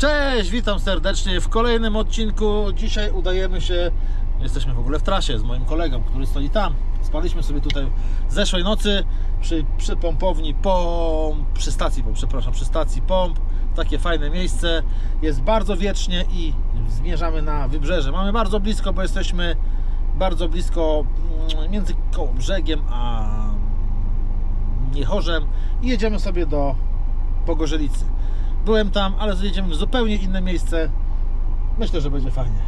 Cześć, witam serdecznie w kolejnym odcinku. Dzisiaj udajemy się, jesteśmy w ogóle w trasie z moim kolegą, który stoi tam. Spaliśmy sobie tutaj zeszłej nocy przy pompowni przy stacji pomp. Takie fajne miejsce, jest bardzo wiecznie i zmierzamy na wybrzeże. Mamy bardzo blisko, bo jesteśmy bardzo blisko między Kołobrzegiem a Niechorzem i jedziemy sobie do Pogorzelicy. Byłem tam, ale jedziemy w zupełnie inne miejsce. Myślę, że będzie fajnie.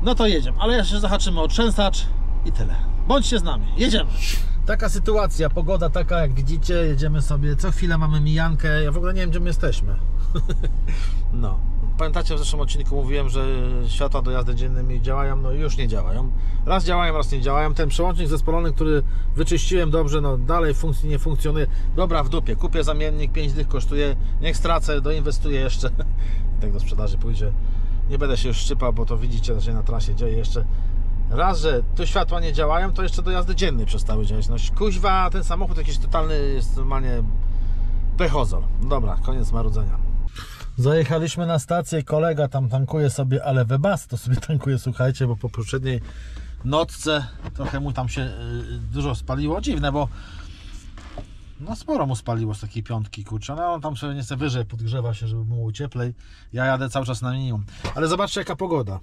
No to jedziemy, ale jeszcze zahaczymy o Trzęsacz i tyle. Bądźcie z nami, jedziemy. Taka sytuacja, pogoda taka jak widzicie, jedziemy sobie, co chwilę mamy mijankę. Ja w ogóle nie wiem, gdzie my jesteśmy. No. Pamiętacie, w zeszłym odcinku mówiłem, że światła do jazdy dziennymi działają, no już nie działają. Raz działają, raz nie działają. Ten przełącznik zespolony, który wyczyściłem dobrze, no dalej nie funkcjonuje. Dobra, w dupie, kupię zamiennik, 5 dych kosztuje, niech stracę, doinwestuję jeszcze. Tak do sprzedaży pójdzie. Nie będę się już szczypał, bo to widzicie, że na trasie dzieje jeszcze. Raz, że tu światła nie działają, to jeszcze do jazdy dziennej przestały działać. No kuźwa, ten samochód jakiś totalny jest normalnie pechozol. Dobra, koniec marudzenia. Zajechaliśmy na stację, kolega tam tankuje sobie, ale webas to sobie tankuje, słuchajcie, bo po poprzedniej nocce trochę mu tam się dużo spaliło. Dziwne, bo no sporo mu spaliło z takiej piątki, kurczę. No on tam sobie nieco wyżej podgrzewa się, żeby mu było cieplej. Ja jadę cały czas na minimum. Ale zobaczcie, jaka pogoda.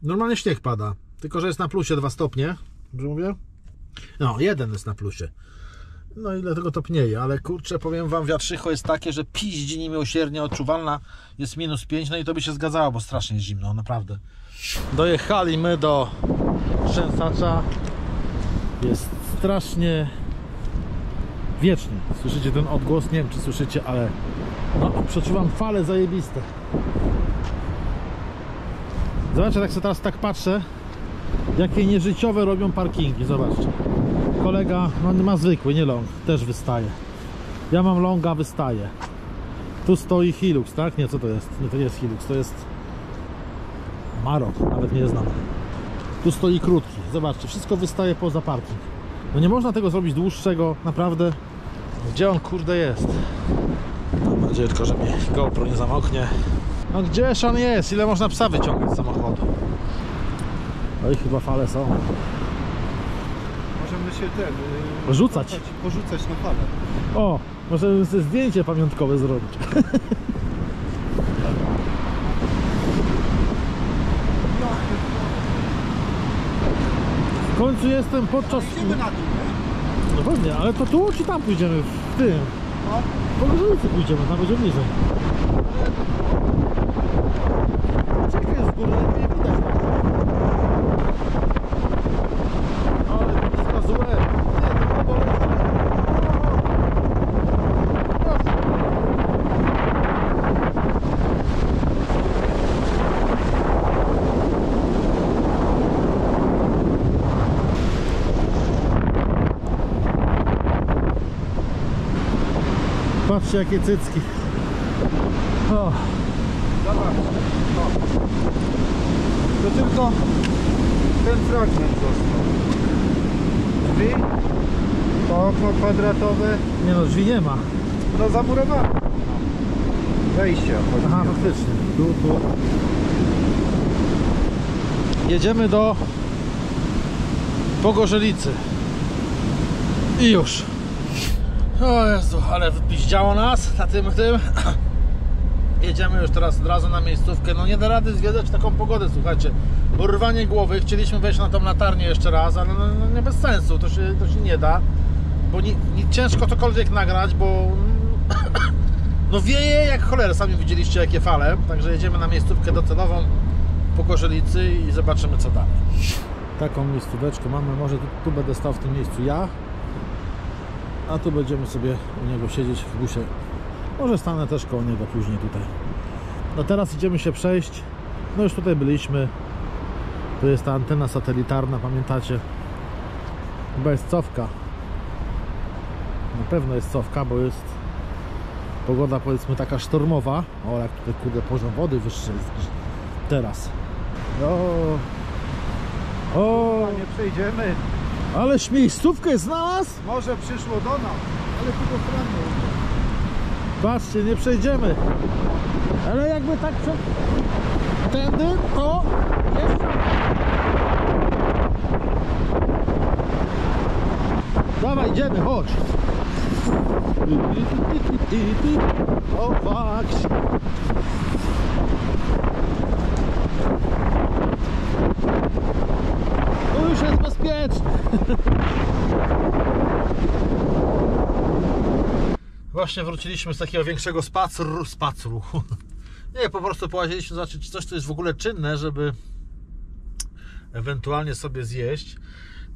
Normalnie śnieg pada, tylko że jest na plusie 2 stopnie. Dobrze mówię? No, 1 jest na plusie. No i dlatego topnieje, ale kurczę, powiem wam, wiatrzycho jest takie, że piździ niemiłosiernie, odczuwalna jest -5, no i to by się zgadzało, bo strasznie jest zimno, naprawdę. Dojechali my do Trzęsacza, jest strasznie wiecznie, słyszycie ten odgłos? Nie wiem, czy słyszycie, ale no, przeczuwam fale zajebiste. Zobaczcie, tak sobie teraz tak patrzę, jakie nieżyciowe robią parkingi, zobaczcie. Kolega no, ma zwykły, nie long, też wystaje. Ja mam longa, wystaje. Tu stoi Hilux, tak? Nie, co to jest? Nie, to nie jest Hilux, to jest Marok, nawet nie znam. Tu stoi krótki, zobaczcie, wszystko wystaje poza parking. No nie można tego zrobić dłuższego, naprawdę. Gdzie on kurde jest? Mam nadzieję tylko, że mnie GoPro nie zamoknie. No gdzież on jest? Ile można psa wyciągać z samochodu? No i chyba fale są. Możemy się porzucać na falę. O, możemy sobie zdjęcie pamiątkowe zrobić. W końcu jestem podczas... Idziemy na dół, nie? No pewnie, ale to tu czy tam pójdziemy? W tym. Po Pogorzelicy pójdziemy, tam będzie bliżej. Czekaj, z góry nie widać. Ale blisko złe. Nie, to było. Patrzcie, jakie cycki. O. Zobacz. O. To tylko ten fragment został. Drzwi, to okno kwadratowe. Nie no, drzwi nie ma. No zamurowane. Wejście. Aha, faktycznie. Tu. Jedziemy do Pogorzelicy. I już. O Jezu, ale wypiździało nas na tym. Jedziemy już teraz od razu na miejscówkę. No nie da rady zwiedzać taką pogodę, słuchajcie. Urwanie głowy, chcieliśmy wejść na tą latarnię jeszcze raz, ale no nie bez sensu, to się nie da. Bo ciężko cokolwiek nagrać, bo no wieje jak cholera, sami widzieliście jakie fale. Także jedziemy na miejscówkę docelową Pogorzelicy i zobaczymy co dalej. Taką miejscóweczkę mamy, może tu będę stał w tym miejscu ja. A tu będziemy sobie u niego siedzieć w busie. Może stanę też koło niego później tutaj. No teraz idziemy się przejść. No już tutaj byliśmy. Tu jest ta antena satelitarna, pamiętacie? Chyba jest cofka. Na pewno jest cofka, bo jest pogoda powiedzmy taka sztormowa. O, jak tutaj kurde poziom wody wyższy jest teraz. O, Nie przejdziemy. ale miejscówkę znalazł? Może przyszło do nas, ale tylko fragment. Patrzcie, nie przejdziemy. Ale jakby tak przed tędy, to jeszcze. Dawaj, idziemy, chodź. O, fuck. Tu już jest bezpieczny. Właśnie wróciliśmy z takiego większego spacru. Nie, po prostu połaziliśmy zobaczyć, czy coś to jest w ogóle czynne, żeby ewentualnie sobie zjeść.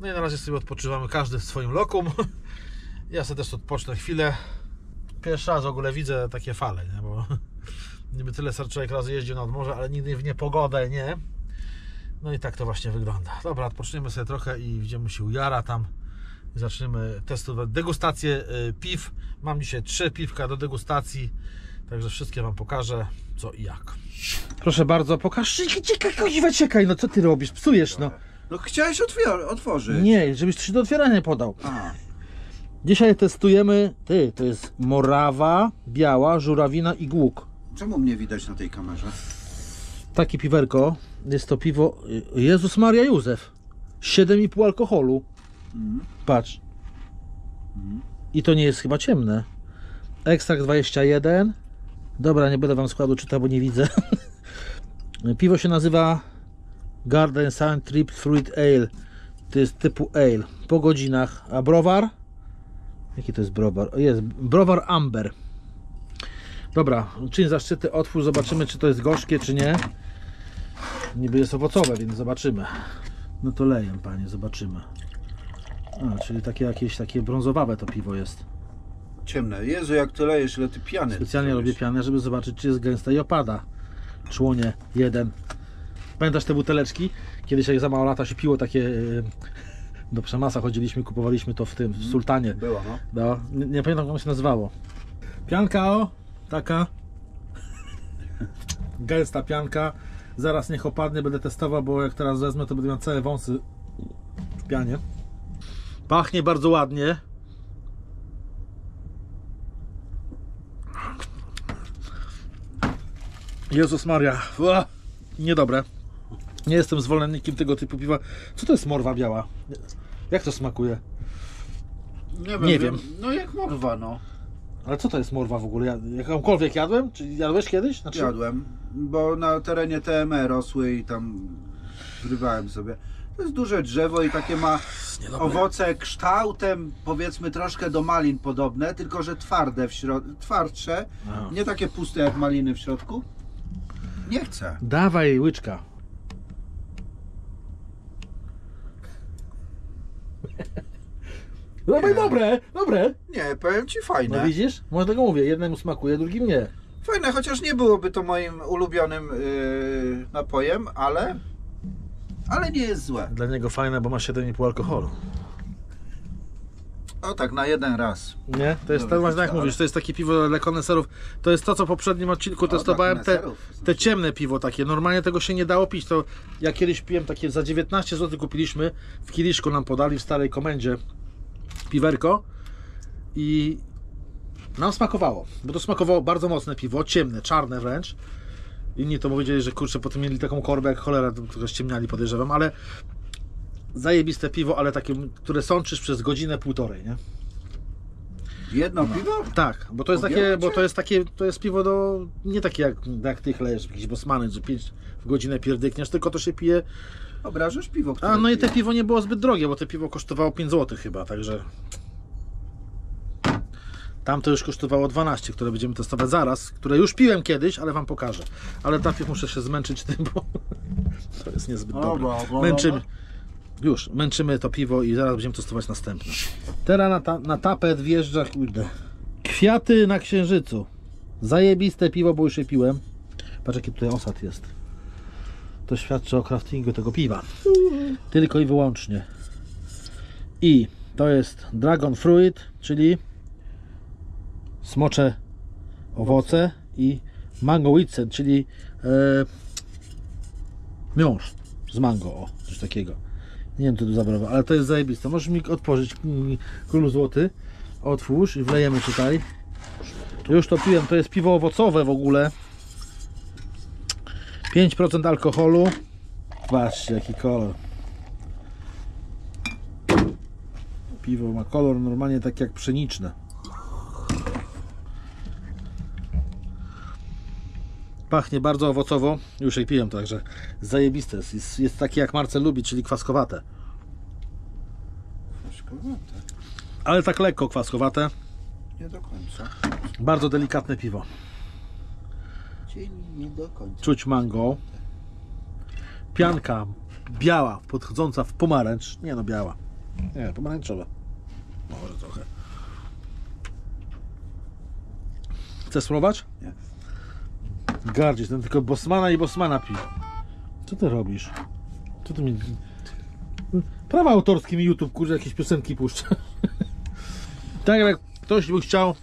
No i na razie sobie odpoczywamy, każdy w swoim lokum. Ja sobie też odpocznę chwilę. Pierwszy raz w ogóle widzę takie fale, nie? Bo niby tyle człowiek razy jeździł nad morze, ale nigdy w niepogodę, nie? No i tak to właśnie wygląda. Dobra, odpoczniemy sobie trochę i idziemy się u Jara tam. I zaczniemy testować degustację piw. Mam dzisiaj 3 piwka do degustacji, także wszystkie Wam pokażę, co i jak. Proszę bardzo, pokaż. Czekaj, no co Ty robisz? Psujesz, no. No chciałeś otworzyć. Nie, żebyś się do otwierania podał. A. Dzisiaj testujemy, to jest morawa, biała, żurawina i głuk. Czemu mnie widać na tej kamerze? Takie piwerko, jest to piwo, Jezus Maria Józef, 7,5 alkoholu. Patrz. I to nie jest chyba ciemne. Ekstrakt 21. Dobra, nie będę Wam składu czytał, bo nie widzę. Piwo się nazywa Garden Sun Trip Fruit Ale. To jest typu ale. Po godzinach. A browar? Jaki to jest browar? O, jest browar Amber. Dobra, czyń zaszczyty, otwórz, zobaczymy, czy to jest gorzkie, czy nie. Niby jest owocowe, więc zobaczymy. No to leję, panie, zobaczymy. A, czyli takie jakieś takie brązowawe to piwo jest. Ciemne. Jezu, jak ty lejesz, ile ty piany. Specjalnie robię pianę, żeby zobaczyć, czy jest gęsta i opada. Członie 1. Pamiętasz te buteleczki? Kiedyś jak za mało lata się piło takie... Do Przemasa chodziliśmy, kupowaliśmy to w tym, w Sultanie. Było, no. No, nie pamiętam, jak ono się nazywało. Pianka, o! Taka. Gęsta pianka. Zaraz niech opadnie, będę testował, bo jak teraz wezmę, to będę miał całe wąsy w pianie. Pachnie bardzo ładnie. Jezus Maria. Niedobre. Nie jestem zwolennikiem tego typu piwa. Co to jest morwa biała? Jak to smakuje? Nie wiem. No jak morwa, no. Ale co to jest morwa w ogóle? Jakąkolwiek jadłem? Czy jadłeś kiedyś? Znaczy... Jadłem, bo na terenie TME rosły i tam zrywałem sobie. To jest duże drzewo i takie ma owoce kształtem, powiedzmy, troszkę do malin podobne, tylko że twarde twardsze, nie takie puste jak maliny w środku. Nie chcę. Dawaj, łyczka. Dawaj, dobre. Nie, powiem Ci, fajne. No widzisz? Może tego mówię, jednemu smakuje, drugim nie. Fajne, chociaż nie byłoby to moim ulubionym napojem, ale nie jest złe. Dla niego fajne, bo ma 7,5 alkoholu. O tak, na jeden raz. Nie? To jest, właśnie jak mówisz, to jest takie piwo dla koneserów. To jest to, co w poprzednim odcinku testowałem, te ciemne piwo takie. Normalnie tego się nie dało pić. To ja kiedyś piłem takie, za 19 zł kupiliśmy, w kieliszku nam podali w starej komendzie piwerko i nam smakowało, bo to smakowało bardzo mocne piwo, ciemne, czarne wręcz. Inni to powiedzieli, że kurczę, potem mieli taką korbę jak cholera, to ściemniali, podejrzewam, ale zajebiste piwo, ale takie, które sączysz przez godzinę, półtorej, nie? Jedno piwo? Tak, bo to jest takie, to jest piwo do, nie takie jak ty chlejesz, jakiś bosmany, że 5 w godzinę pierdykniesz, tylko to się pije. Obrażasz piwo, które A no i te piwo nie było zbyt drogie, bo te piwo kosztowało 5 zł chyba, także tam to już kosztowało 12, które będziemy testować zaraz, które już piłem kiedyś, ale wam pokażę. Ale najpierw muszę się zmęczyć tym, bo to jest niezbyt dobre. Męczymy to piwo i zaraz będziemy testować następne. Teraz na tapet wjeżdża, kurde, Kwiaty na Księżycu. Zajebiste piwo, bo już je piłem. Patrz, jaki tutaj osad jest. To świadczy o craftingu tego piwa. Tylko i wyłącznie. I to jest Dragon Fruit, czyli smocze owoce, i Mango Witsen, czyli miąższ z mango, o, coś takiego. Nie wiem, co tu zabrało, ale to jest zajebiste. Możesz mi otworzyć, królu złoty. Otwórz i wlejemy tutaj. Już to piłem, to jest piwo owocowe w ogóle. 5% alkoholu. Patrzcie jaki kolor. Piwo ma kolor normalnie tak jak pszeniczne. Pachnie bardzo owocowo. Już jej piłem, także zajebiste. Jest takie jak Marcel lubi, czyli kwaskowate. Kwaskowate? Ale tak lekko kwaskowate. Nie do końca. Bardzo delikatne piwo. Czyli nie do końca. Czuć mango. Pianka biała, podchodząca w pomarańcz. Nie no, biała. Nie, pomarańczowa. Może trochę. Chcesz spróbować? Nie. Gardzisz, ten tylko Bosmana i Bosmana pił. Co ty robisz? Co ty mi... Prawa autorskie mi YouTube, kurze, jakieś piosenki puszcza. Tak jak ktoś by chciał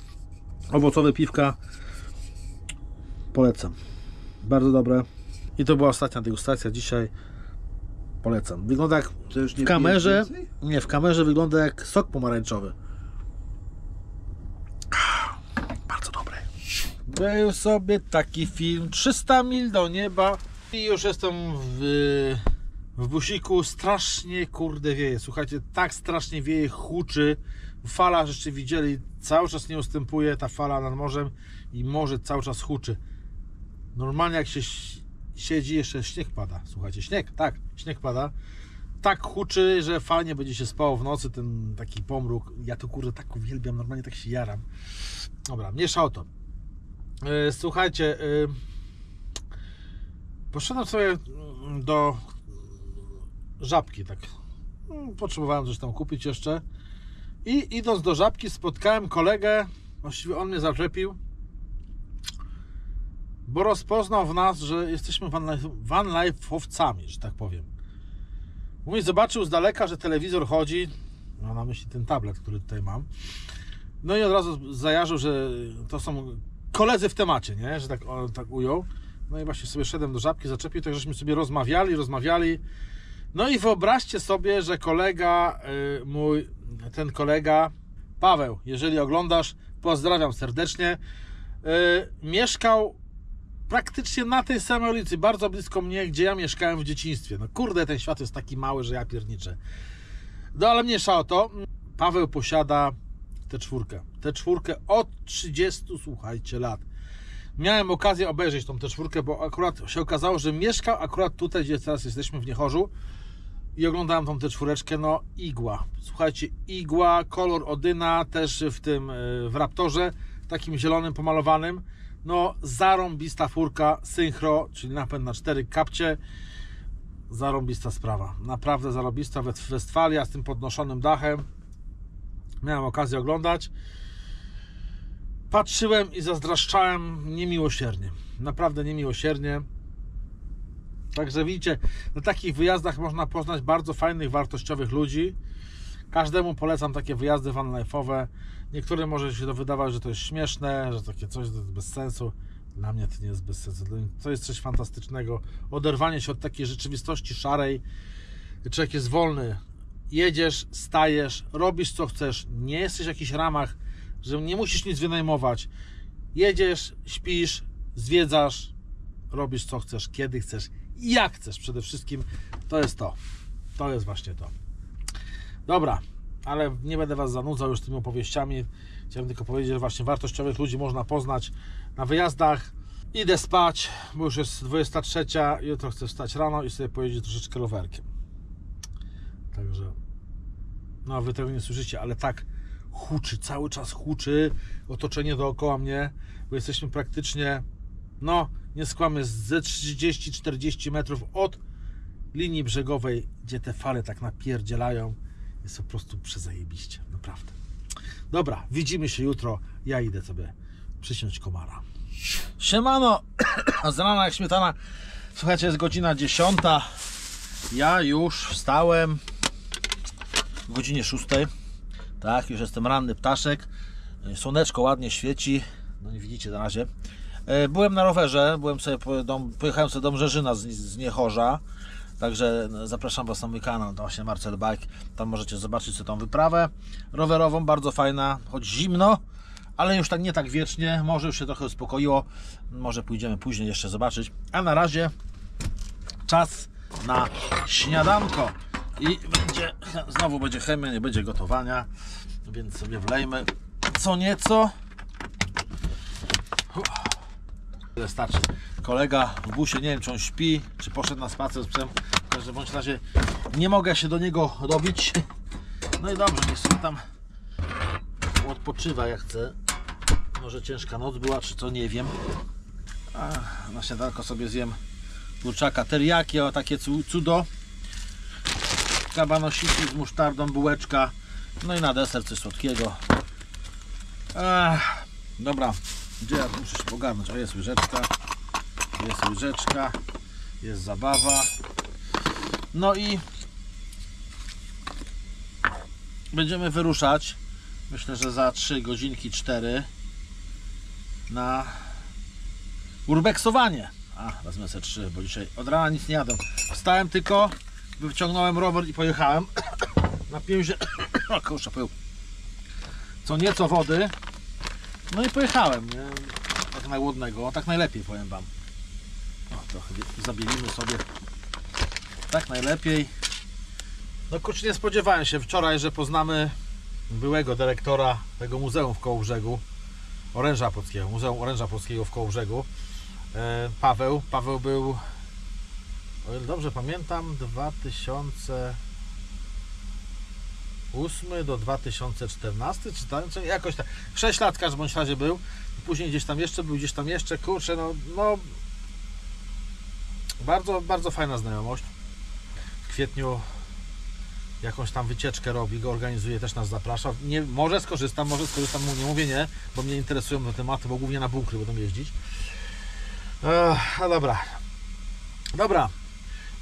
owocowe piwka, polecam. Bardzo dobre. I to była ostatnia degustacja dzisiaj. Polecam. Wygląda jak To już nie w kamerze. pijesz więcej? Nie, w kamerze wygląda jak sok pomarańczowy. Bardzo dobry. Był sobie taki film 300 mil do nieba i już jestem w busiku. Strasznie kurde wieje. Słuchajcie, tak strasznie wieje, huczy. Fala, żeście widzieli, cały czas nie ustępuje ta fala nad morzem i morze cały czas huczy. Normalnie jak się siedzi, jeszcze śnieg pada. Słuchajcie, śnieg pada. Tak huczy, że fajnie będzie się spało w nocy, ten taki pomruk. Ja to kurde tak uwielbiam, normalnie tak się jaram. Dobra, mniejsza o to. Słuchajcie, poszedłem sobie do Żabki, tak. Potrzebowałem coś tam kupić jeszcze. I idąc do Żabki spotkałem kolegę, właściwie on mnie zaczepił, bo rozpoznał w nas, że jesteśmy vanlife'owcami, że tak powiem. Mówi, zobaczył z daleka, że telewizor chodzi, mam na myśli ten tablet, który tutaj mam, no i od razu zajarzył, że to są koledzy w temacie, nie? Że tak ujął. No i właśnie sobie szedłem do Żabki, zaczepił, tak żeśmy sobie rozmawiali. No i wyobraźcie sobie, że kolega ten kolega Paweł, jeżeli oglądasz, pozdrawiam serdecznie, mieszkał praktycznie na tej samej ulicy, bardzo blisko mnie, gdzie ja mieszkałem w dzieciństwie. No kurde, ten świat jest taki mały, że ja pierniczę. No ale mniejsza o to. Paweł posiada T4 od 30, słuchajcie, lat. Miałem okazję obejrzeć tą T4, bo akurat się okazało, że mieszkał akurat tutaj, gdzie teraz jesteśmy, w Niechorzu, i oglądałem tą T4, no igła. Słuchajcie, igła, kolor Odyna, też w Raptorze, takim zielonym pomalowanym. No zarąbista furka, synchro, czyli napęd na 4 kapcie. Zarąbista sprawa, naprawdę zarąbista. Westfalia z tym podnoszonym dachem. Miałem okazję oglądać. Patrzyłem i zazdraszczałem niemiłosiernie. Naprawdę niemiłosiernie. Także widzicie, na takich wyjazdach można poznać bardzo fajnych, wartościowych ludzi. Każdemu polecam takie wyjazdy vanlife'owe. Niektórym może się to wydawać, że to jest śmieszne, że takie coś to jest bez sensu. Dla mnie to nie jest bez sensu. To jest coś fantastycznego. Oderwanie się od takiej rzeczywistości szarej. Człowiek jest wolny. Jedziesz, stajesz, robisz co chcesz. Nie jesteś w jakichś ramach, że nie musisz nic wynajmować. Jedziesz, śpisz, zwiedzasz, robisz co chcesz, kiedy chcesz, jak chcesz przede wszystkim. To jest to. To jest właśnie to. Dobra, ale nie będę Was zanudzał już tymi opowieściami. Chciałem tylko powiedzieć, że właśnie wartościowych ludzi można poznać na wyjazdach. Idę spać, bo już jest 23, jutro chcę wstać rano i sobie pojeździć troszeczkę rowerkiem. Także, no Wy tego nie słyszycie, ale tak huczy, cały czas huczy otoczenie dookoła mnie, bo jesteśmy praktycznie, no nie skłamię, ze 30-40 metrów od linii brzegowej, gdzie te fale tak napierdzielają. Jest po prostu przezajebiście, naprawdę. Dobra, widzimy się jutro. Ja idę sobie przysiąść komara. Siemano, z rana jak śmietana. Słuchajcie, jest godzina 10. Ja już wstałem o godzinie 6. Tak, już jestem ranny ptaszek. Słoneczko ładnie świeci. No nie widzicie na razie. Byłem na rowerze, pojechałem sobie do Mrzeżyna z Niechorza. Także zapraszam Was na mój kanał, to właśnie Marcel Bike. Tam możecie zobaczyć sobie tą wyprawę rowerową, bardzo fajna, choć zimno, ale już tak nie tak wiecznie. Może już się trochę uspokoiło, może pójdziemy później jeszcze zobaczyć. A na razie czas na śniadanko. I znowu będzie chemia, nie będzie gotowania, więc sobie wlejmy co nieco. Tyle starczy. Kolega w busie, nie wiem czy on śpi, czy poszedł na spacer z psem. W każdym bądź razie nie mogę się do niego dobić. No i dobrze, niech sobie tam odpoczywa jak chce. Może ciężka noc była, czy co, nie wiem. Na śniadanko sobie zjem kurczaka teriyaki, o takie cudo. Kabanosiki z musztardą, bułeczka. No i na deser coś słodkiego. Dobra, gdzie ja muszę się pogarnąć? O, jest łyżeczka, jest zabawa. No i będziemy wyruszać. Myślę, że za 3 godzinki 4 na urbexowanie. Wezmę sobie 3, bo dzisiaj od rana nic nie jadłem. Wstałem tylko, wyciągnąłem rower i pojechałem. Napiłem się co nieco wody. No i pojechałem, nie? Tak na głodnego, tak najlepiej, powiem wam. Trochę zabielimy sobie. Tak najlepiej. No kurczę, nie spodziewałem się wczoraj, że poznamy byłego dyrektora tego muzeum w Kołobrzegu, Oręża Polskiego, Muzeum Oręża Polskiego w Kołobrzegu. Paweł był, o ile dobrze pamiętam, 2008 do 2014, czy tam, jakoś tak, 6 lat w każdym bądź razie był. Później gdzieś tam jeszcze, kurczę, no bardzo, bardzo fajna znajomość. W kwietniu jakąś tam wycieczkę robi, go organizuje, też nas zaprasza. Może skorzystam, mu nie mówię nie, bo mnie interesują te tematy, bo głównie na bunkry będą jeździć. Dobra,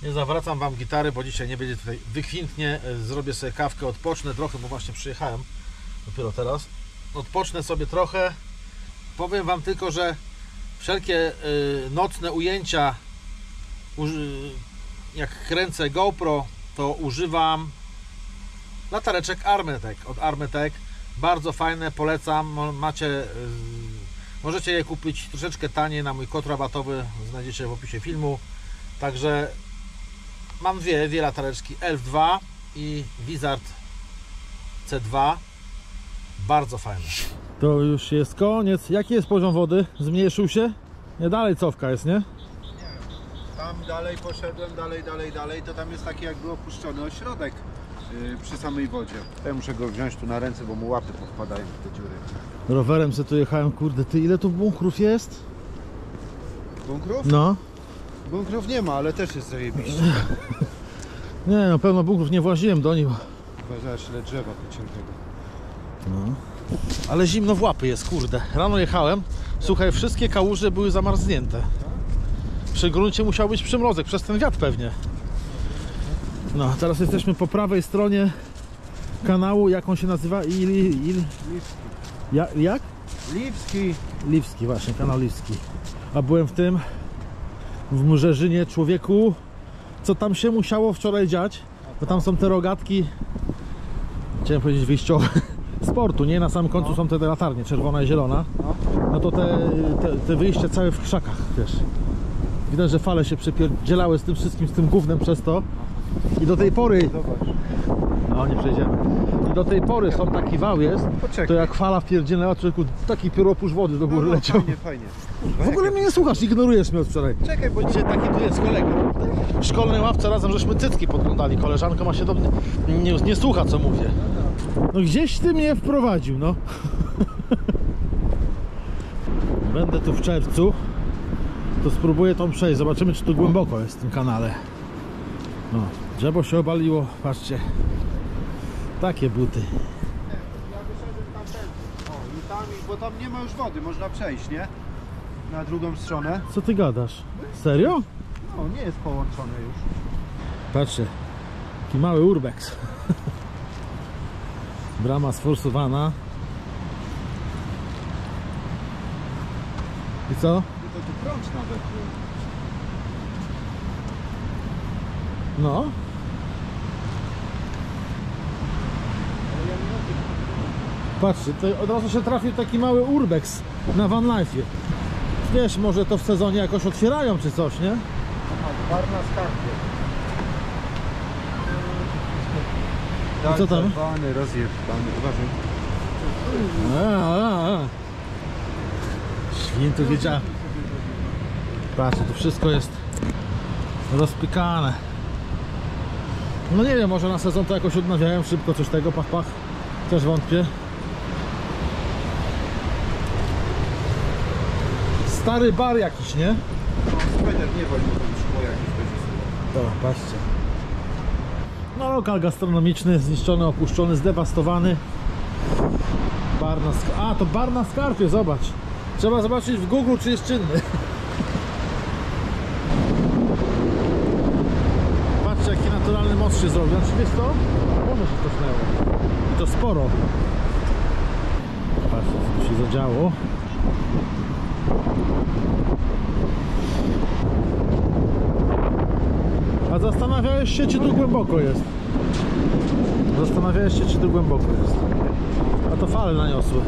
nie zawracam wam gitary, bo dzisiaj nie będzie tutaj wykwintnie. Zrobię sobie kawkę, odpocznę trochę, bo właśnie przyjechałem dopiero teraz. Odpocznę sobie trochę. Powiem wam tylko, że wszelkie nocne ujęcia, jak kręcę GoPro, to używam latareczek Armetek, od Armetek. Bardzo fajne, polecam. Możecie je kupić troszeczkę taniej na mój kod rabatowy, znajdziecie w opisie filmu. Także mam dwie latareczki, ELF2 i Wizard C2. Bardzo fajne. To już jest koniec. Jaki jest poziom wody? Zmniejszył się? Nie, dalej cofka jest, nie? Tam dalej poszedłem, dalej, to tam jest taki jakby opuszczony ośrodek przy samej wodzie. Ja muszę go wziąć tu na ręce, bo mu łapy powpadają w te dziury. Rowerem sobie tu jechałem, kurde, ty ile tu bunkrów jest? Bunkrów? No. Bunkrów nie ma, ale też jest zajebiście. Nie, na pewno bunkrów nie właziłem do nich. Zobacz, ile drzewa tu cienkiego. No. Ale zimno w łapy jest, kurde. Rano jechałem, słuchaj, wszystkie kałuże były zamarznięte. Przy gruncie musiał być przymrozek, przez ten wiatr pewnie. No, teraz jesteśmy po prawej stronie kanału, jak on się nazywa? Liwski. Jak? Liwski, właśnie, kanał Liwski. A byłem w Mrzeżynie, człowieku, co tam się musiało wczoraj dziać, bo tam są te rogatki, chciałem powiedzieć wyjściowe, sportu, nie? Na samym końcu są te latarnie, czerwona i zielona. No to te wyjście całe w krzakach, wiesz. Widać, że fale się przepierdzielały z tym wszystkim, z tym gównem przez to. I do tej pory... No, nie przejdziemy. I do tej pory są taki wał jest, to jak fala wpierdzielała, człowieku, taki pióropusz wody do góry leciał. Fajnie. W ogóle mnie nie słuchasz, ignorujesz mnie od wczoraj. Czekaj, bo Dzisiaj taki tu jest kolega. W szkolnej ławce razem żeśmy cycki podglądali. Koleżanka ma się do mnie... Nie słucha, co mówię. No gdzieś ty mnie wprowadził, no. Będę tu w czerwcu. To spróbuję tą przejść. Zobaczymy, czy tu głęboko jest w tym kanale. No, drzewo się obaliło. Patrzcie. Takie buty. ja wyszedłem tamtędy. I tam, bo tam nie ma już wody, można przejść, nie? Na drugą stronę. Co ty gadasz? Serio? No, nie jest połączone już. Patrzcie. Taki mały urbex. Brama sforsowana. I co? I to tu prąd nawet był. No. Patrzcie, tutaj od razu się trafił taki mały urbex na van life'ie. Wiesz, może to w sezonie jakoś otwierają czy coś, nie? Aha, Barna skarpie. I co tam? Zalewany, rozjebany, uważaj. Świn tu wiedział. Patrzcie, tu wszystko jest rozpykane. No nie wiem, może na sezon to jakoś odnawiają szybko coś tego, pach pach. Też wątpię. Stary bar jakiś, nie? Spider, nie chodź, bo to już było jakieś będzie sobie. Dobra, patrzcie. No lokal gastronomiczny, zniszczony, opuszczony, zdewastowany. Bar na A, to bar na skarpie, zobacz. Trzeba zobaczyć w Google, czy jest czynny. Patrzcie, jaki naturalny most się zrobił. Znaczy, wiesz co? Może się cofnęło. I to sporo. Patrzcie, co tu się zadziało. A zastanawiałeś się, czy tu głęboko jest? Zastanawiałeś się, czy tu głęboko jest? A to fale naniosły.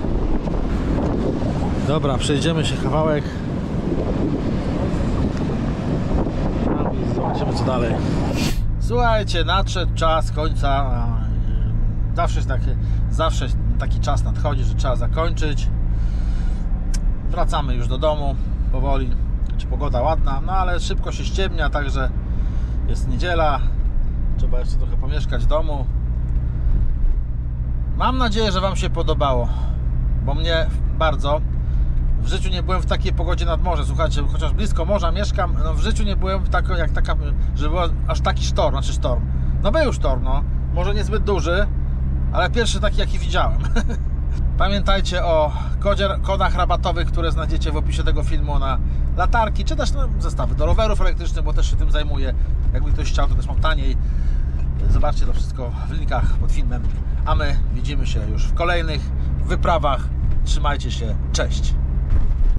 Dobra, przejdziemy się kawałek. I zobaczymy, co dalej. Słuchajcie, nadszedł czas końca. Zawsze taki czas nadchodzi, że trzeba zakończyć. Wracamy już do domu powoli. Czy pogoda ładna, no ale szybko się ściemnia, także jest niedziela. Trzeba jeszcze trochę pomieszkać w domu. Mam nadzieję, że Wam się podobało, bo mnie bardzo. W życiu nie byłem w takiej pogodzie nad morze. Słuchajcie, chociaż blisko morza mieszkam, no w życiu nie byłem że był aż taki sztorm, znaczy sztorm. No był sztorm, no. Może niezbyt duży, ale pierwszy taki, jaki widziałem. Pamiętajcie o kodach rabatowych, które znajdziecie w opisie tego filmu na latarki, czy też zestawy do rowerów elektrycznych, bo też się tym zajmuję. Jakby ktoś chciał, to też mam taniej. Zobaczcie to wszystko w linkach pod filmem. A my widzimy się już w kolejnych wyprawach. Trzymajcie się, cześć!